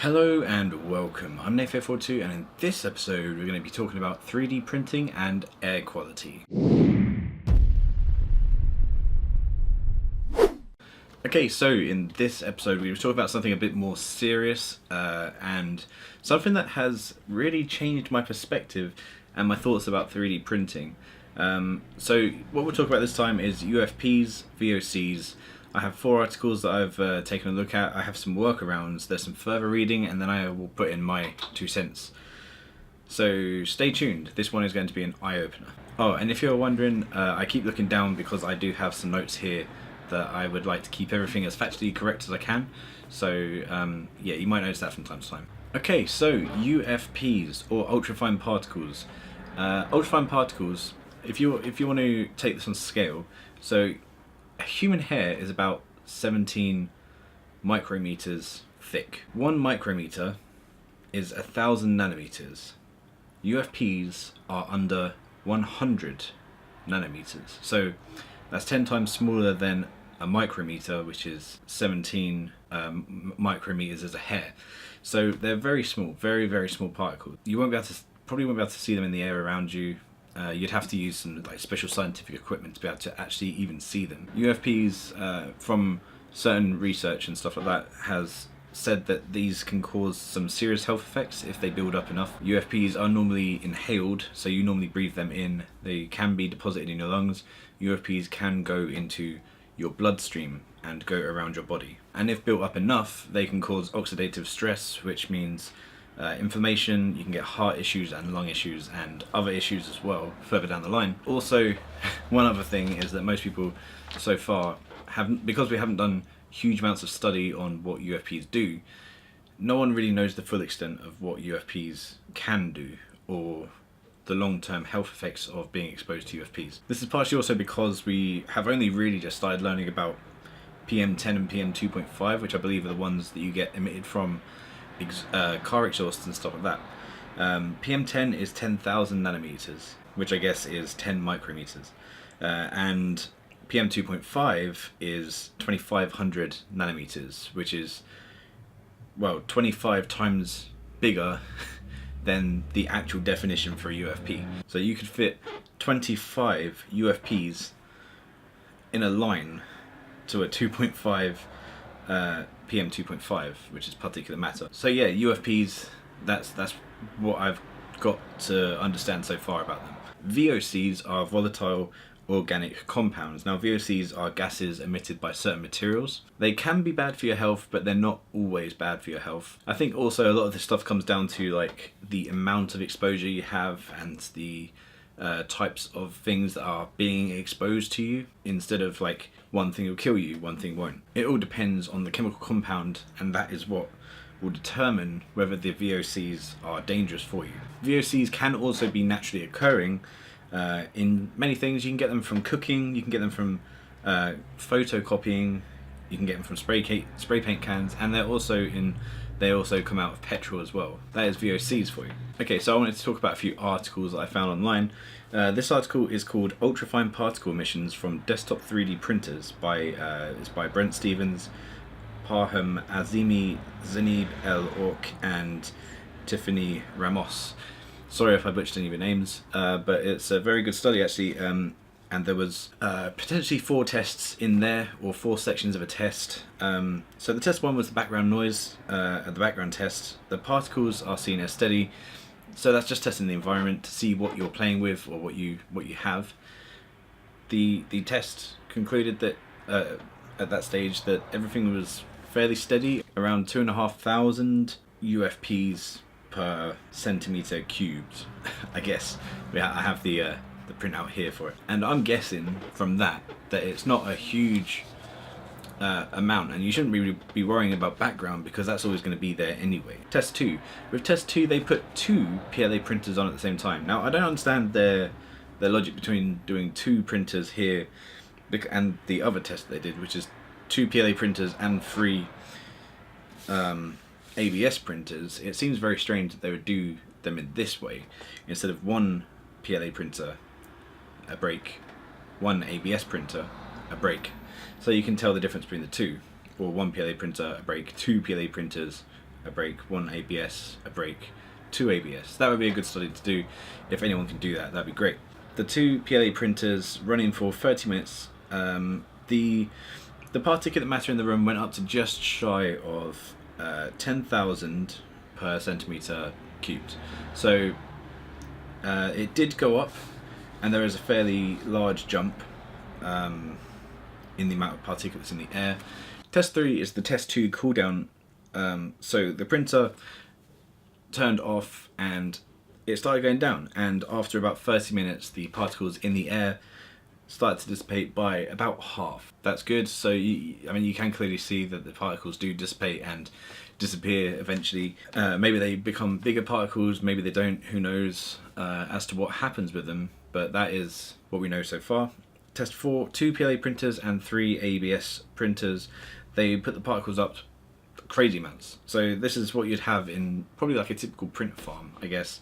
Hello and welcome. I'm Anet A8, and in this episode we're going to be talking about 3D printing and air quality. Okay, so in this episode we will talk about something a bit more serious and something that has really changed my perspective and my thoughts about 3D printing. So what we'll talk about this time is UFPs, VOCs. I have 4 articles that I've taken a look at. I have some workarounds, there's some further reading, and then I will put in my 2 cents. So stay tuned, this one is going to be an eye-opener. Oh, and if you're wondering, I keep looking down because I do have some notes here that I would like to keep everything as factually correct as I can. So yeah, you might notice that from time to time. Okay, so UFPs, or ultrafine particles. Ultrafine particles, if you want to take this on scale, so human hair is about 17 micrometers thick. 1 micrometer is 1,000 nanometers. UFPs are under 100 nanometers. So that's 10 times smaller than a micrometer, which is 17 micrometers as a hair. So they're very small, very, very small particles. You probably won't be able to see them in the air around you. You'd have to use some special scientific equipment to be able to actually even see them. UFPs, from certain research and stuff like that, has said that these can cause some serious health effects if they build up enough. UFPs are normally inhaled, so you normally breathe them in. They can be deposited in your lungs. UFPs can go into your bloodstream and go around your body. And if built up enough, they can cause oxidative stress, which means inflammation. You can get heart issues and lung issues and other issues as well further down the line. Also, one other thing is that most people so far haven't, because we haven't done huge amounts of study on what UFPs do, no one really knows the full extent of what UFPs can do or the long-term health effects of being exposed to UFPs. This is partially also because we have only really just started learning about PM10 and PM2.5, which I believe are the ones that you get emitted from car exhausts and stuff like that. PM10 is 10,000 nanometers, which I guess is 10 micrometers, and PM2.5 is 2,500 nanometers, which is, well, 25 times bigger than the actual definition for a UFP. So you could fit 25 UFPs in a line to a 2.5 PM 2.5, which is particulate matter. So yeah, UFPs, that's what I've got to understand so far about them. VOCs are volatile organic compounds. Now VOCs are gases emitted by certain materials. They can be bad for your health, but they're not always bad for your health. I think also a lot of this stuff comes down to the amount of exposure you have and the types of things that are being exposed to you, instead of one thing will kill you, one thing won't. It all depends on the chemical compound, and that is what will determine whether the VOCs are dangerous for you. VOCs can also be naturally occurring in many things. You can get them from cooking, you can get them from photocopying, you can get them from spray paint cans, and they also come out of petrol as well. That is VOCs for you. Okay, so I wanted to talk about a few articles that I found online. This article is called Ultrafine Particle Emissions from Desktop 3D Printers it's by Brent Stevens, Parham Azimi, Zineb El Ork, and Tiffany Ramos. Sorry if I butchered any of your names, but it's a very good study actually. And there was potentially 4 tests in there, or 4 sections of a test. So the test 1 was the background noise, the background test. The particles are seen as steady, so that's just testing the environment to see what you're playing with or what you have. The test concluded that at that stage that everything was fairly steady, around 2,500 UFPs per centimeter cubed. I guess I have the printout here for it, and I'm guessing from that it's not a huge amount, and you shouldn't really be worrying about background because that's always going to be there anyway. Test 2. With test 2 they put 2 PLA printers on at the same time. Now I don't understand their logic between doing 2 printers here and the other test they did, which is 2 PLA printers and 3 ABS printers. It seems very strange that they would do them in this way instead of 1 PLA printer a break, 1 ABS printer a break. So you can tell the difference between the two, or 1 PLA printer a break, 2 PLA printers a break, 1 ABS, a break, 2 ABS. That would be a good study to do. If anyone can do that, that'd be great. The 2 PLA printers running for 30 minutes. The particulate matter in the room went up to just shy of 10,000 per centimetre cubed. So it did go up, and there is a fairly large jump in the amount of particulates in the air. Test 3 is the test 2 cooldown. So the printer turned off and it started going down, and after about 30 minutes the particles in the air started to dissipate by about half. That's good. So you can clearly see that the particles do dissipate and disappear eventually. Maybe they become bigger particles, maybe they don't, who knows as to what happens with them, but that is what we know so far. Test 4, 2 PLA printers and 3 ABS printers. They put the particles up crazy amounts. So this is what you'd have in probably like a typical print farm, I guess.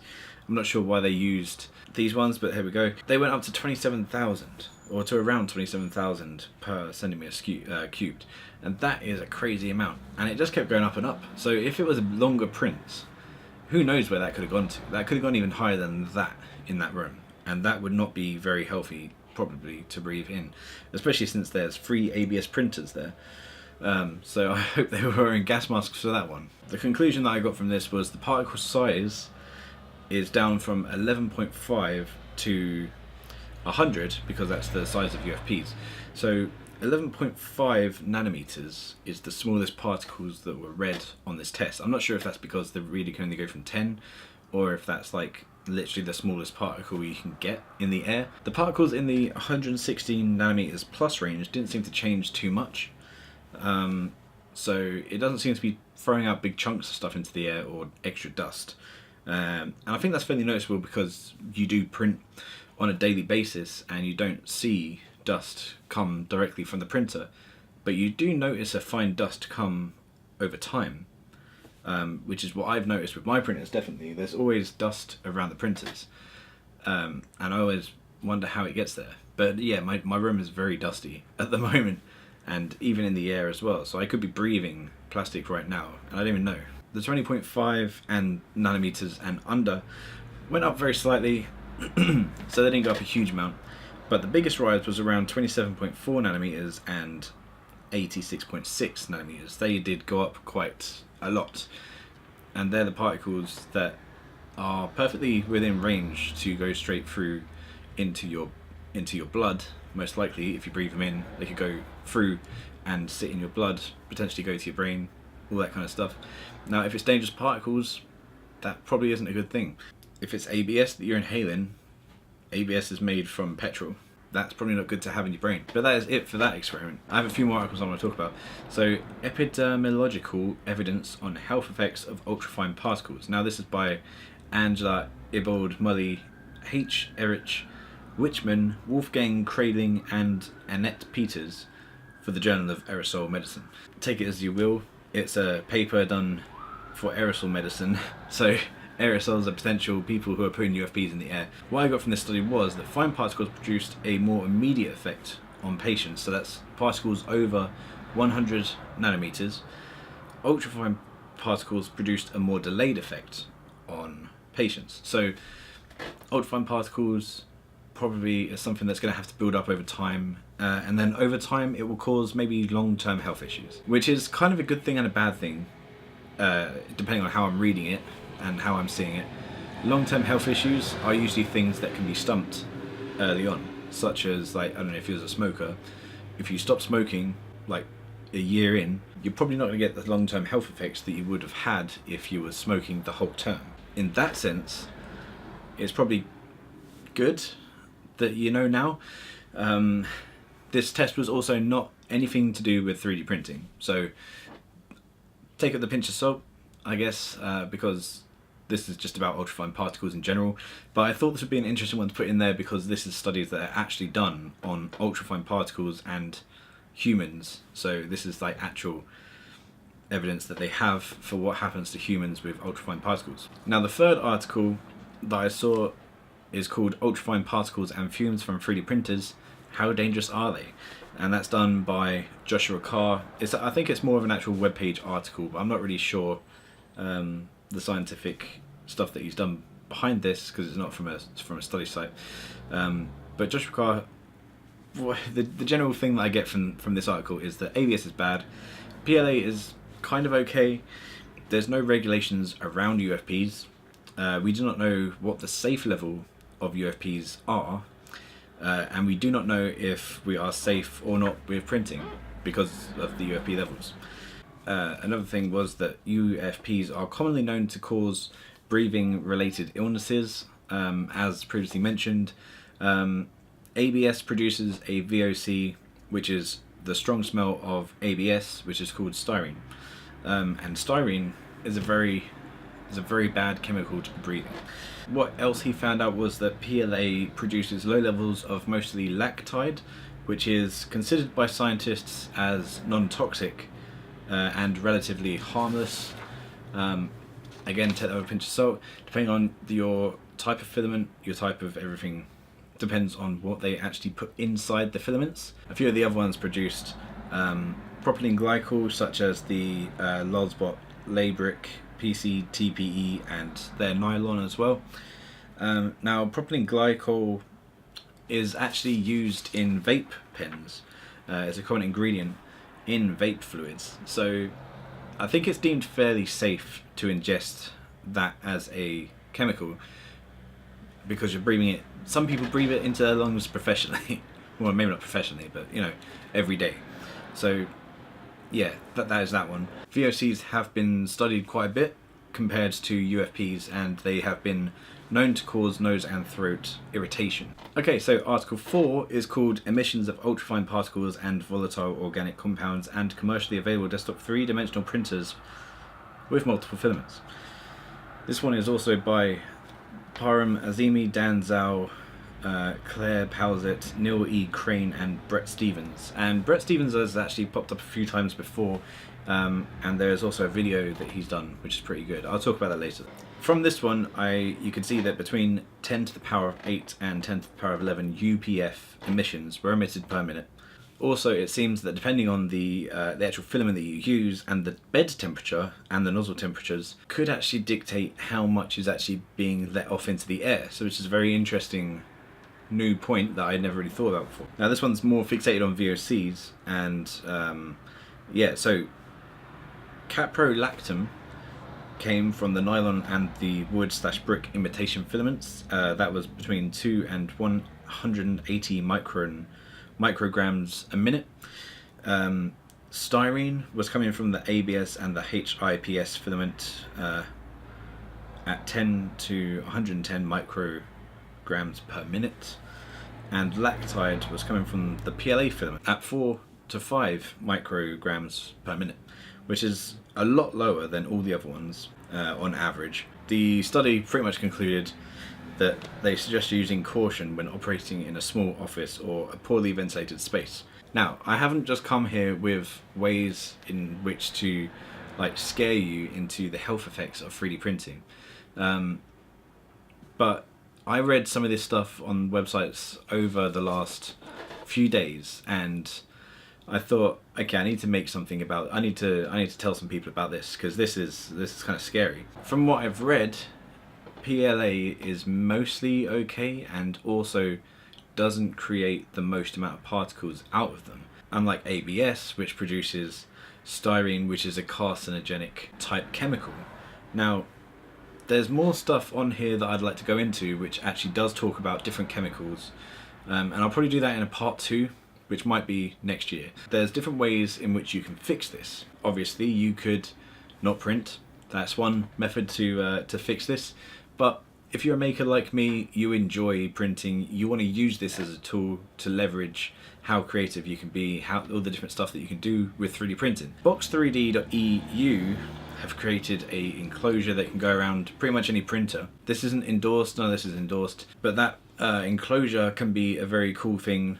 I'm not sure why they used these ones, but here we go. They went up to 27,000, or to around 27,000 per centimetre cubed, and that is a crazy amount, and it just kept going up and up. So if it was a longer print, who knows where that could have gone to. That could have gone even higher than that in that room, and that would not be very healthy probably to breathe in, especially since there's 3 ABS printers there. So I hope they were wearing gas masks for that one. The conclusion that I got from this was the particle size is down from 11.5 to 100, because that's the size of UFPs. So 11.5 nanometers is the smallest particles that were read on this test. I'm not sure if that's because the reader can only go from 10, or if that's like literally the smallest particle you can get in the air. The particles in the 116 nanometers plus range didn't seem to change too much. So it doesn't seem to be throwing out big chunks of stuff into the air or extra dust. And I think that's fairly noticeable because you do print on a daily basis and you don't see dust come directly from the printer, but you do notice a fine dust come over time, which is what I've noticed with my printers. Definitely there's always dust around the printers, and I always wonder how it gets there. But yeah, my room is very dusty at the moment, and even in the air as well, so I could be breathing plastic right now and I don't even know. The 20.5 and nanometers and under went up very slightly, so they didn't go up a huge amount, but the biggest rise was around 27.4 nanometers and 86.6 nanometers. They did go up quite a lot, and they're the particles that are perfectly within range to go straight through into your blood. Most likely, if you breathe them in, they could go through and sit in your blood, potentially go to your brain, all that kind of stuff. Now, if it's dangerous particles, that probably isn't a good thing. If it's ABS that you're inhaling, ABS is made from petrol. That's probably not good to have in your brain. But that is it for that experiment. I have a few more articles I want to talk about. So, epidemiological evidence on health effects of ultrafine particles. Now, this is by Angela Ibold Mully, H. Erich Wichmann, Wolfgang Kradling, and Annette Peters for the Journal of Aerosol Medicine. Take it as you will. It's a paper done for aerosol medicine, so aerosols are potential people who are putting UFPs in the air. What I got from this study was that fine particles produced a more immediate effect on patients, so that's particles over 100 nanometers. Ultrafine particles produced a more delayed effect on patients. So ultrafine particles probably is something that's going to have to build up over time, and then over time it will cause maybe long-term health issues, which is kind of a good thing and a bad thing, depending on how I'm reading it and how I'm seeing it. Long-term health issues are usually things that can be stumped early on, such as, like, I don't know, if you're a smoker, if you stop smoking like a year in, you're probably not going to get the long-term health effects that you would have had if you were smoking the whole term. In that sense, it's probably good that you know now. This test was also not anything to do with 3D printing, so take it with a pinch of salt, I guess, because this is just about ultrafine particles in general. But I thought this would be an interesting one to put in there because this is studies that are actually done on ultrafine particles and humans, so this is like actual evidence that they have for what happens to humans with ultrafine particles. Now, the third article that I saw is called Ultrafine Particles and Fumes from 3D Printers, How Dangerous Are They? And that's done by Joshua Carr. I think it's more of an actual webpage article, but I'm not really sure the scientific stuff that he's done behind this, because it's not from a study site. But Joshua Carr, the general thing that I get from this article is that ABS is bad, PLA is kind of okay. There's no regulations around UFPs. We do not know what the safe level of UFPs are, and we do not know if we are safe or not with printing because of the UFP levels. Another thing was that UFPs are commonly known to cause breathing related illnesses, as previously mentioned. ABS produces a VOC, which is the strong smell of ABS, which is called styrene. And styrene is a very bad chemical to be breathing. What else he found out was that PLA produces low levels of mostly lactide, which is considered by scientists as non-toxic and relatively harmless. Again, take that with a pinch of salt. Depending on your type of filament, your type of everything, depends on what they actually put inside the filaments. A few of the other ones produced propylene glycol, such as the Losbot, Labric, PC, TPE, and their nylon as well. Now, propylene glycol is actually used in vape pens. It's a common ingredient in vape fluids. So I think it's deemed fairly safe to ingest that as a chemical, because you're breathing it. Some people breathe it into their lungs professionally. Well, maybe not professionally, but every day. So yeah, that is that one. VOCs have been studied quite a bit compared to UFPs, and they have been known to cause nose and throat irritation. Okay, so Article 4 is called Emissions of Ultrafine Particles and Volatile Organic Compounds and Commercially Available Desktop 3-Dimensional Printers with Multiple Filaments. This one is also by Param Azimi, Dan Zhao, Claire Powsett, Neil E. Crane, and Brett Stevens. And Brett Stevens has actually popped up a few times before, and there's also a video that he's done, which is pretty good. I'll talk about that later. From this one, you can see that between 10 to the power of 8 and 10 to the power of 11 UPF emissions were emitted per minute. Also, it seems that depending on the actual filament that you use and the bed temperature and the nozzle temperatures could actually dictate how much is actually being let off into the air. So which is a very interesting new point that I never really thought about before. Now this one's more fixated on VOCs, and yeah, so caprolactam came from the nylon and the wood/brick imitation filaments. That was between 2 and 180 micrograms a minute. Styrene was coming from the ABS and the HIPS filament at 10 to 110 micrograms per minute, and lactide was coming from the PLA filament at 4 to 5 micrograms per minute, which is a lot lower than all the other ones on average. The study pretty much concluded that they suggest using caution when operating in a small office or a poorly ventilated space. Now, I haven't just come here with ways in which to scare you into the health effects of 3D printing, but I read some of this stuff on websites over the last few days, and I thought, okay, I need to make something about it. I need to tell some people about this, because this is kind of scary. From what I've read, PLA is mostly okay and also doesn't create the most amount of particles out of them, unlike ABS, which produces styrene, which is a carcinogenic type chemical. Now, there's more stuff on here that I'd like to go into, which actually does talk about different chemicals, and I'll probably do that in a part 2, which might be next year. There's different ways in which you can fix this. Obviously, you could not print. That's one method to fix this. But if you're a maker like me, you enjoy printing, you want to use this as a tool to leverage how creative you can be, all the different stuff that you can do with 3D printing. Box3D.eu have created a enclosure that can go around pretty much any printer. This isn't endorsed, none of this is endorsed, but that enclosure can be a very cool thing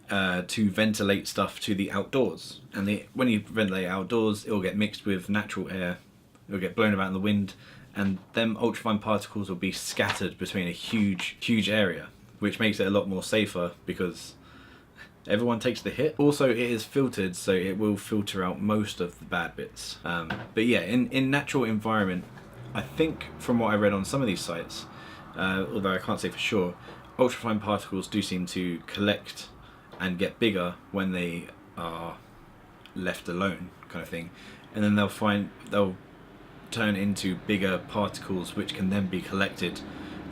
to ventilate stuff to the outdoors. And when you ventilate outdoors, it will get mixed with natural air, it will get blown about in the wind, and them ultrafine particles will be scattered between a huge area, which makes it a lot more safer, because everyone takes the hit. Also, it is filtered, so it will filter out most of the bad bits. But yeah, in natural environment, I think from what I read on some of these sites, although I can't say for sure, ultrafine particles do seem to collect and get bigger when they are left alone, kind of thing, and then they'll turn into bigger particles which can then be collected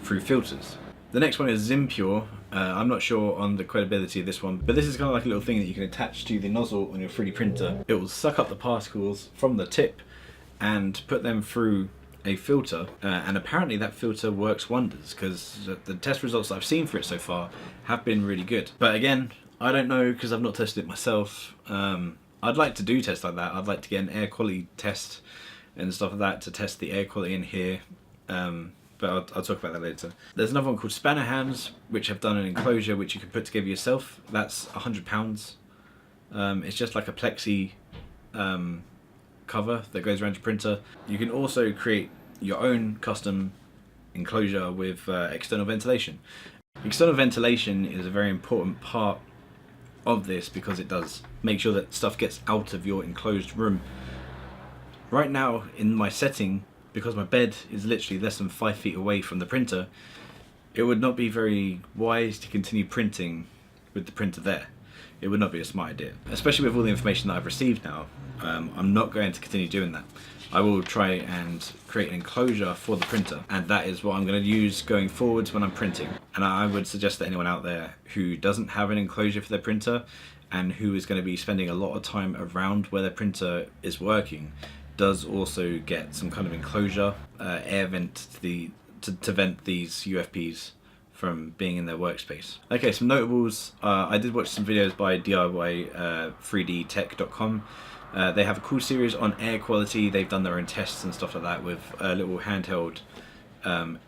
through filters. The next one is Zimpure. I'm not sure on the credibility of this one, but this is kind of like a little thing that you can attach to the nozzle on your 3D printer. It will suck up the particles from the tip and put them through a filter, and apparently that filter works wonders, because the test results that I've seen for it so far have been really good. But again, I don't know because I've not tested it myself. I'd like to do tests like that. I'd like to get an air quality test and stuff like that to test the air quality in here. But I'll talk about that later. There's another one called Spannerhands, which have done an enclosure which you can put together yourself. That's £100. It's just like a plexi cover that goes around your printer. You can also create your own custom enclosure with external ventilation. External ventilation is a very important part of this because it does make sure that stuff gets out of your enclosed room. Right now in my setting, because my bed is literally less than 5 feet away from the printer, it would not be very wise to continue printing with the printer there. It would not be a smart idea, especially with all the information that I've received now. I'm not going to continue doing that. I will try and create an enclosure for the printer, and that is what I'm going to use going forwards when I'm printing. And I would suggest that anyone out there who doesn't have an enclosure for their printer and who is going to be spending a lot of time around where their printer is working does also get some kind of enclosure, air vent to vent these UFPs from being in their workspace. Okay, some notables. I did watch some videos by DIY3dtech.com. They have a cool series on air quality. They've done their own tests and stuff like that with a little handheld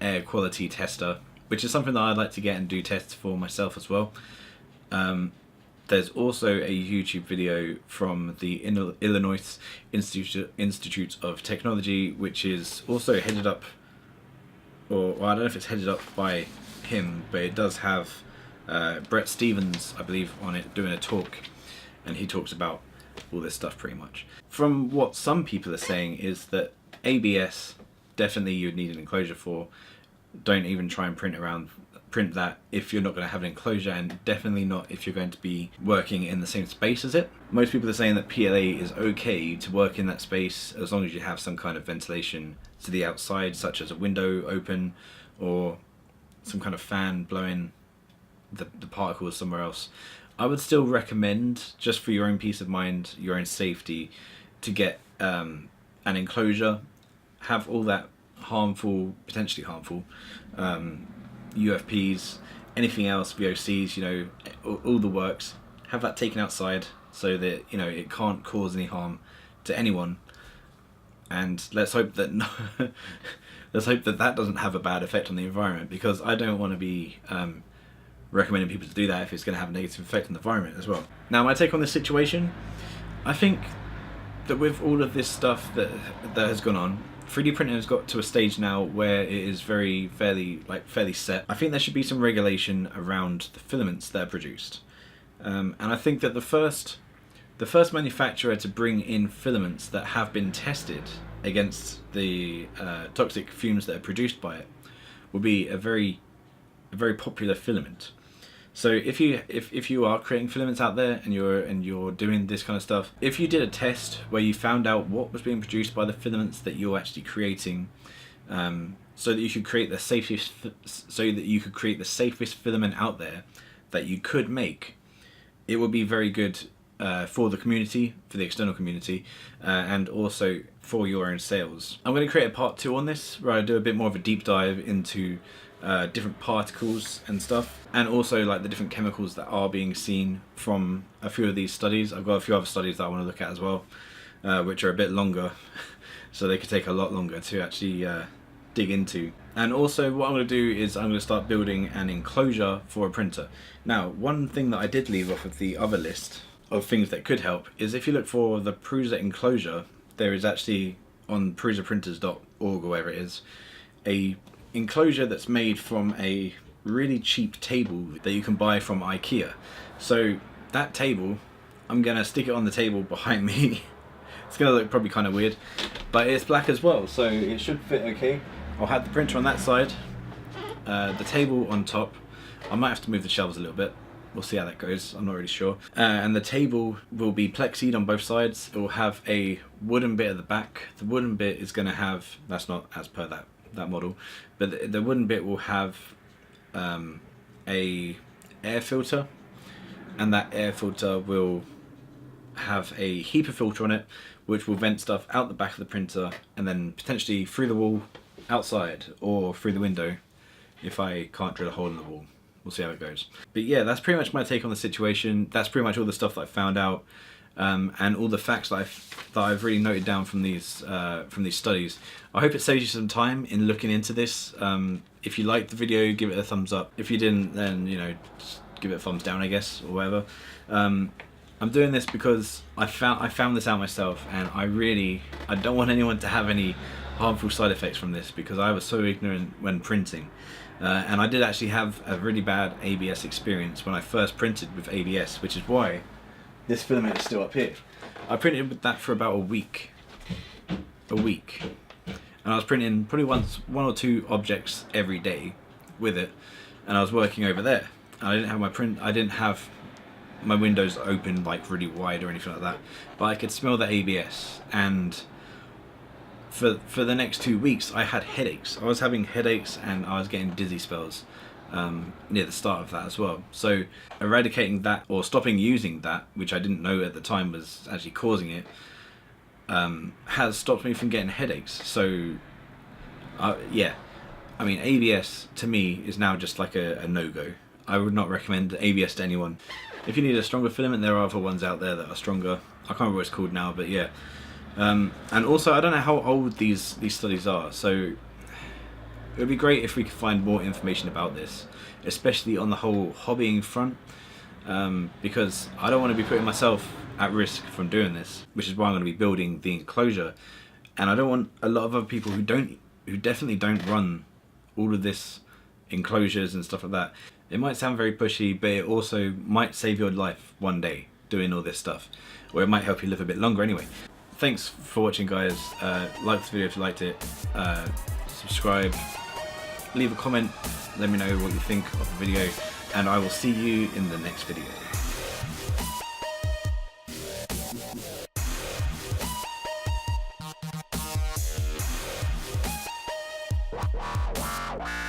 air quality tester, which is something that I'd like to get and do tests for myself as well. There's also a YouTube video from the Illinois Institute of Technology, which is also headed up, or well, I don't know if it's headed up by him, but it does have Brett Stevens, I believe, on it doing a talk, and he talks about all this stuff pretty much. From what some people are saying is that ABS, definitely you'd need an enclosure for. Don't even try and print that if you're not going to have an enclosure, and definitely not if you're going to be working in the same space as it. Most people are saying that PLA is okay to work in that space as long as you have some kind of ventilation to the outside, such as a window open or some kind of fan blowing the particles somewhere else. I would still recommend, just for your own peace of mind, your own safety, to get an enclosure, have all that potentially harmful UFPs, anything else, VOCs, you know, all the works, have that taken outside so that, you know, it can't cause any harm to anyone. And let's hope that that doesn't have a bad effect on the environment, because I don't want to be recommending people to do that if it's going to have a negative effect on the environment as well. Now, my take on this situation, I think that with all of this stuff that has gone on, 3D printing has got to a stage now where it is fairly set. I think there should be some regulation around the filaments that are produced, and I think that the first manufacturer to bring in filaments that have been tested against the toxic fumes that are produced by it will be a very popular filament. So if you are creating filaments out there and you're doing this kind of stuff, if you did a test where you found out what was being produced by the filaments that you're actually creating, so that you could create the safest filament out there that you could make, it would be very good for the community, for the external community, and also for your own sales. I'm going to create a part 2 on this where I do a bit more of a deep dive into different particles and stuff, and also like the different chemicals that are being seen from a few of these studies. I've got a few other studies that I want to look at as well, which are a bit longer, so they could take a lot longer to actually dig into. And also what I'm going to do is I'm going to start building an enclosure for a printer. Now, one thing that I did leave off of the other list of things that could help is if you look for the Prusa enclosure, there is actually on prusaprinters.org or wherever it is, a enclosure that's made from a really cheap table that you can buy from IKEA. So that table, I'm gonna stick it on the table behind me. It's gonna look probably kind of weird, but it's black as well, so it should fit okay. I'll have the printer on that side, the table on top. I might have to move the shelves a little bit. We'll see how that goes. I'm not really sure. And the table will be plexied on both sides. It will have a wooden bit at the back. The wooden bit is going to have, that's not as per that model, but the wooden bit will have a air filter, and that air filter will have a HEPA filter on it, which will vent stuff out the back of the printer and then potentially through the wall outside or through the window if I can't drill a hole in the wall. We'll see how it goes. But yeah, that's pretty much my take on the situation. That's pretty much all the stuff that I found out, and all the facts that I've really noted down from these studies. I hope it saves you some time in looking into this. If you liked the video, give it a thumbs up. If you didn't, then just give it a thumbs down, I guess, or whatever. I'm doing this because I found this out myself, and I don't want anyone to have any harmful side effects from this, because I was so ignorant when printing. And I did actually have a really bad ABS experience when I first printed with ABS, which is why this filament is still up here. I printed with that for about a week. And I was printing probably one or two objects every day with it, and I was working over there. I didn't have my windows open like really wide or anything like that, but I could smell the ABS, and for the next 2 weeks I had headaches. I was having headaches and I was getting dizzy spells near the start of that as well. So eradicating that, or stopping using that, which I didn't know at the time was actually causing it, has stopped me from getting headaches. So yeah, I mean, ABS to me is now just like a no-go. I would not recommend ABS to anyone. If you need a stronger filament, there are other ones out there that are stronger. I can't remember what it's called now, but yeah. And also, I don't know how old these studies are, so it would be great if we could find more information about this, especially on the whole hobbying front, because I don't want to be putting myself at risk from doing this, which is why I'm going to be building the enclosure. And I don't want a lot of other people who definitely don't run all of this enclosures and stuff like that. It might sound very pushy, but it also might save your life one day doing all this stuff, or it might help you live a bit longer anyway. Thanks for watching, guys. Like this video if you liked it, subscribe, leave a comment, let me know what you think of the video, and I will see you in the next video. Wow.